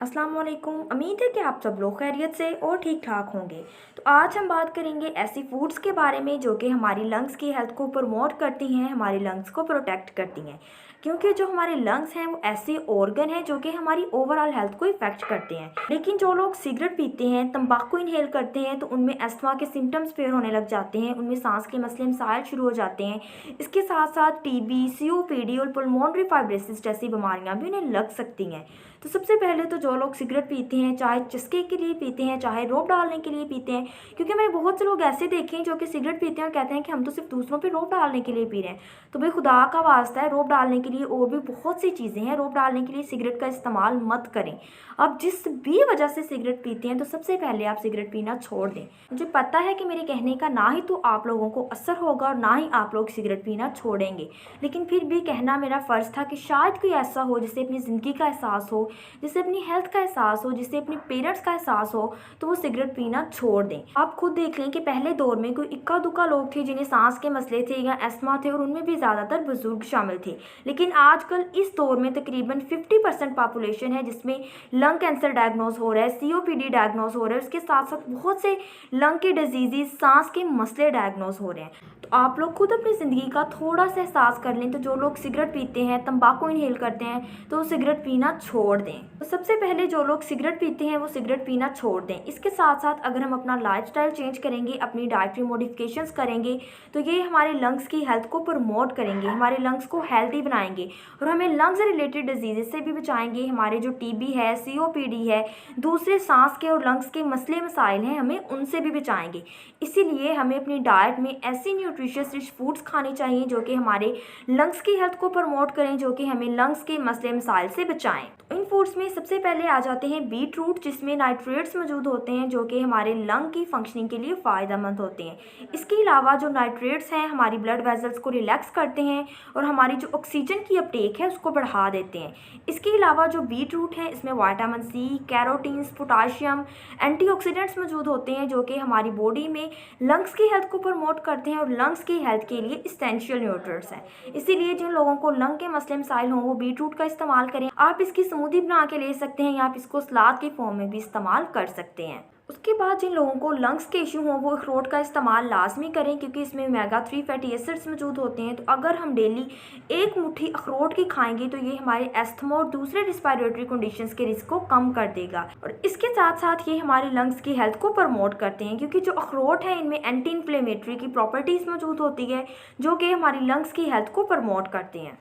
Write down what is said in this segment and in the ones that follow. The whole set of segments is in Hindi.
अस्सलाम वालेकुम। उम्मीद है कि आप सब लोग खैरियत से और ठीक ठाक होंगे। तो आज हम बात करेंगे ऐसी फूड्स के बारे में जो कि हमारी लंग्स की हेल्थ को प्रमोट करती हैं, हमारी लंग्स को प्रोटेक्ट करती हैं। क्योंकि जो हमारे लंग्स हैं वो ऐसे ऑर्गन हैं जो कि हमारी ओवरऑल हेल्थ को इफेक्ट करते हैं। लेकिन जो लोग सिगरेट पीते हैं, तंबाकू इनहेल करते हैं, तो उनमें अस्थमा के सिम्टम्स फेयर होने लग जाते हैं, उनमें सांस के मसले मसाइल शुरू हो जाते हैं। इसके साथ साथ टीबी, सीओपीडी और पुल्मोनरी फाइब्रोसिस जैसी बीमारियां भी उन्हें लग सकती हैं। तो सबसे पहले तो जो लोग सिगरेट पीते हैं, चाहे चस्के के लिए पीते हैं, चाहे रोब डालने के लिए पीते हैं, क्योंकि मैंने बहुत से लोग ऐसे देखे हैं जो कि सिगरेट पीते हैं और कहते हैं कि हम तो सिर्फ दूसरों पे रोब डालने के लिए पी रहे हैं। तो भाई खुदा का वास्ता है, रोब डालने के लिए और भी बहुत सी चीज़ें हैं। रोब डालने के लिए सिगरेट का इस्तेमाल मत करें। अब जिस भी वजह से सिगरेट पीते हैं तो सबसे पहले आप सिगरेट पीना छोड़ दें। मुझे पता है कि मेरे कहने का ना ही तो आप लोगों को असर होगा और ना ही आप लोग सिगरेट पीना छोड़ेंगे, लेकिन फिर भी कहना मेरा फ़र्ज़ था कि शायद कोई ऐसा हो जिसे अपनी ज़िंदगी का एहसास हो, जिसे अपनी हेल्थ का एहसास हो, जिसे अपने पेरेंट्स का एहसास हो, तो वो सिगरेट पीना छोड़ दें। आप खुद देख लें कि पहले दौर में कोई इक्का दुक्का लोग थे जिन्हें सांस के मसले थे या एस्थमा थे, और उनमें भी ज़्यादातर बुजुर्ग शामिल थे। लेकिन आजकल इस दौर में तकरीबन 50% पॉपुलेशन है जिसमें लंग कैंसर डायग्नोज हो रहा है, सीओपीडी डायग्नोज हो रहा है, उसके साथ साथ बहुत से लंग के डिजीज़, सांस के मसले डायग्नोज हो रहे हैं। तो आप लोग खुद अपनी ज़िंदगी का थोड़ा सा एहसास कर लें। तो जो लोग सिगरेट पीते हैं, तंबाकू इनहेल करते हैं, तो वो सिगरेट पीना छोड़ दें। तो सबसे पहले जो लोग सिगरेट पीते हैं वो सिगरेट पीना छोड़ दें। इसके साथ साथ अगर हम अपना लाइफस्टाइल चेंज करेंगे, अपनी डाइटरी मॉडिफिकेशंस करेंगे, तो ये हमारे लंग्स की हेल्थ को प्रमोट करेंगे, हमारे लंग्स को हेल्दी बनाएंगे और हमें लंग्स रिलेटेड डिजीज़ से भी बचाएंगे। हमारे जो टीबी है, सीओपीडी है, दूसरे सांस के और लंग्स के मसले मसाइल हैं, हमें उनसे भी बचाएंगे। इसीलिए हमें अपनी डाइट में ऐसी न्यूट्रिशियस रिच फूड्स खाने चाहिए जो कि हमारे लंग्स की हेल्थ को प्रमोट करें, जो कि हमें लंग्स के मसले मसाइल से बचाएं। तो इन फूड्स में सबसे पहले आ जाते हैं बीट रूट, जिसमें नाइट्रेट्स मौजूद होते हैं जो कि हमारे लंग की फंक्शनिंग के लिए फ़ायदेमंद होते हैं। इसके अलावा जो नाइट्रेट्स हैं हमारी ब्लड वेजल्स को रिलैक्स करते हैं और हमारी जो ऑक्सीजन की अपटेक है उसको बढ़ा देते हैं। इसके अलावा जो बीट रूट है इसमें vitamin C, carotenes, potassium, antioxidants मौजूद होते हैं जो कि हमारी बॉडी में लंग्स की हेल्थ को प्रमोट करते हैं और लंग्स की हेल्थ के लिए इसेंशियल न्यूट्रिएंट्स हैं। इसीलिए जिन लोगों को लंग के मसले मसाइल हों वो बीट रूट का इस्तेमाल करें। आप इसकी स्मूदी बना के ले सकते हैं या आप इसको सलाद के फॉर्म में भी इस्तेमाल कर सकते हैं। उसके बाद जिन लोगों को लंग्स के इशू हों वो अखरोट का इस्तेमाल लाजमी करें, क्योंकि इसमें ओमेगा 3 फैटी एसिड्स मौजूद होते हैं। तो अगर हम डेली एक मुट्ठी अखरोट की खाएंगे तो ये हमारे एस्थमा और दूसरे रिस्पायरेटरी कंडीशंस के रिस्क को कम कर देगा और इसके साथ साथ ये हमारे लंग्स की हेल्थ को प्रमोट करते हैं, क्योंकि जो अखरोट है इनमें एंटी इन्फ्लेमेटरी की प्रॉपर्टीज़ मौजूद होती है जो कि हमारी लंग्स की हेल्थ को प्रमोट करते हैं।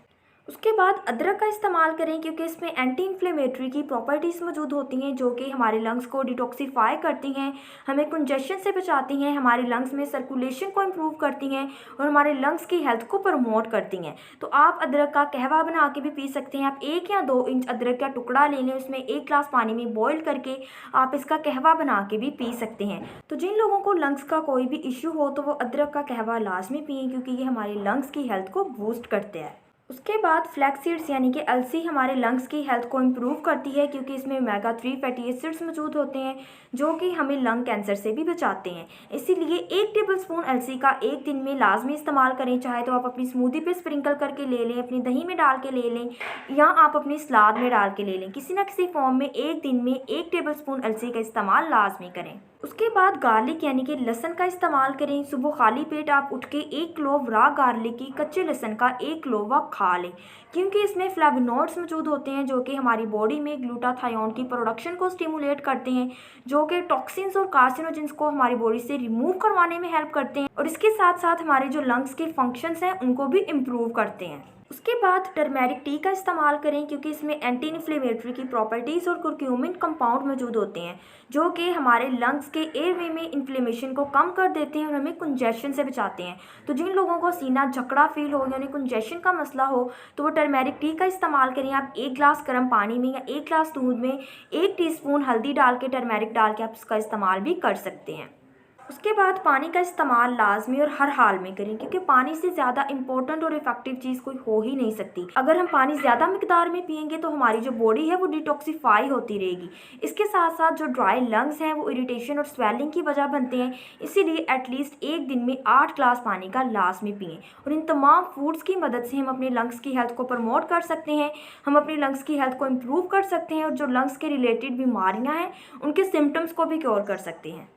उसके बाद अदरक का इस्तेमाल करें, क्योंकि इसमें एंटी इन्फ्लेमेटरी की प्रॉपर्टीज़ मौजूद होती हैं जो कि हमारे लंग्स को डिटॉक्सिफाई करती हैं, हमें कंजेशन से बचाती हैं, हमारे लंग्स में सर्कुलेशन को इम्प्रूव करती हैं और हमारे लंग्स की हेल्थ को प्रमोट करती हैं। तो आप अदरक का कहवा बना के भी पी सकते हैं। आप 1 या 2 इंच अदरक का टुकड़ा ले लें, उसमें 1 ग्लास पानी में बॉईल करके आप इसका कहवा बना के भी पी सकते हैं। तो जिन लोगों को लंग्स का कोई भी इशू हो तो वो अदरक का कहवा लाजमी पिए, क्योंकि ये हमारे लंग्स की हेल्थ को बूस्ट करते हैं। उसके बाद फ्लैक्स सीड्स यानी कि अलसी हमारे लंग्स की हेल्थ को इम्प्रूव करती है, क्योंकि इसमें ओमेगा 3 फैटी एसिड्स मौजूद होते हैं जो कि हमें लंग कैंसर से भी बचाते हैं। इसीलिए 1 टेबलस्पून अलसी का एक दिन में लाजमी इस्तेमाल करें। चाहे तो आप अपनी स्मूदी पे स्प्रिंकल करके ले लें, अपनी दही में डाल के ले लें या आप अपनी सलाद में डाल के ले लें। किसी न किसी फॉर्म में एक दिन में 1 टेबलस्पून अलसी का इस्तेमाल लाजमी करें। उसके बाद गार्लिक यानी कि लहसुन का इस्तेमाल करें। सुबह खाली पेट आप उठ के 1 क्लोव रॉ गार्लिक की, कच्चे लहसुन का 1 क्लोव खा लें, क्योंकि इसमें फ्लेवोनोइड्स मौजूद होते हैं जो कि हमारी बॉडी में ग्लूटाथायोन की प्रोडक्शन को स्टिमुलेट करते हैं, जो कि टॉक्सिन्स और कार्सिनोजेंस को हमारी बॉडी से रिमूव करवाने में हेल्प करते हैं और इसके साथ साथ हमारे जो लंग्स के फंक्शंस हैं उनको भी इम्प्रूव करते हैं। उसके बाद टर्मेरिक टी का इस्तेमाल करें, क्योंकि इसमें एंटी इन्फ्लेमेटरी की प्रॉपर्टीज़ और कुरक्यूमिन कंपाउंड मौजूद होते हैं जो कि हमारे लंग्स के एयरवे में इन्फ्लेमेशन को कम कर देते हैं और हमें कंजेशन से बचाते हैं। तो जिन लोगों को सीना जकड़ा फील हो यानी कंजेशन का मसला हो तो वो टर्मेरिक टी का इस्तेमाल करें। आप 1 ग्लास गर्म पानी में या 1 ग्लास दूध में 1 टीस्पून हल्दी डाल के, टर्मेरिक डाल के आप इसका इस्तेमाल भी कर सकते हैं। उसके बाद पानी का इस्तेमाल लाजमी और हर हाल में करें, क्योंकि पानी से ज़्यादा इंपॉर्टेंट और इफ़ेक्टिव चीज़ कोई हो ही नहीं सकती। अगर हम पानी ज़्यादा मिकदार में पियेंगे तो हमारी जो बॉडी है वो डिटॉक्सिफाई होती रहेगी। इसके साथ साथ जो ड्राई लंग्स हैं वो इरिटेशन और स्वेलिंग की वजह बनते हैं। इसीलिए एटलीस्ट एक दिन में 8 ग्लास पानी का लाजमी पिएँ। और इन तमाम फूड्स की मदद से हम अपने लंग्स की हेल्थ को प्रमोट कर सकते हैं, हम अपनी लंग्स की हेल्थ को इम्प्रूव कर सकते हैं और जो लंग्स के रिलेटेड बीमारियाँ हैं उनके सिम्टम्स को भी क्योर कर सकते हैं।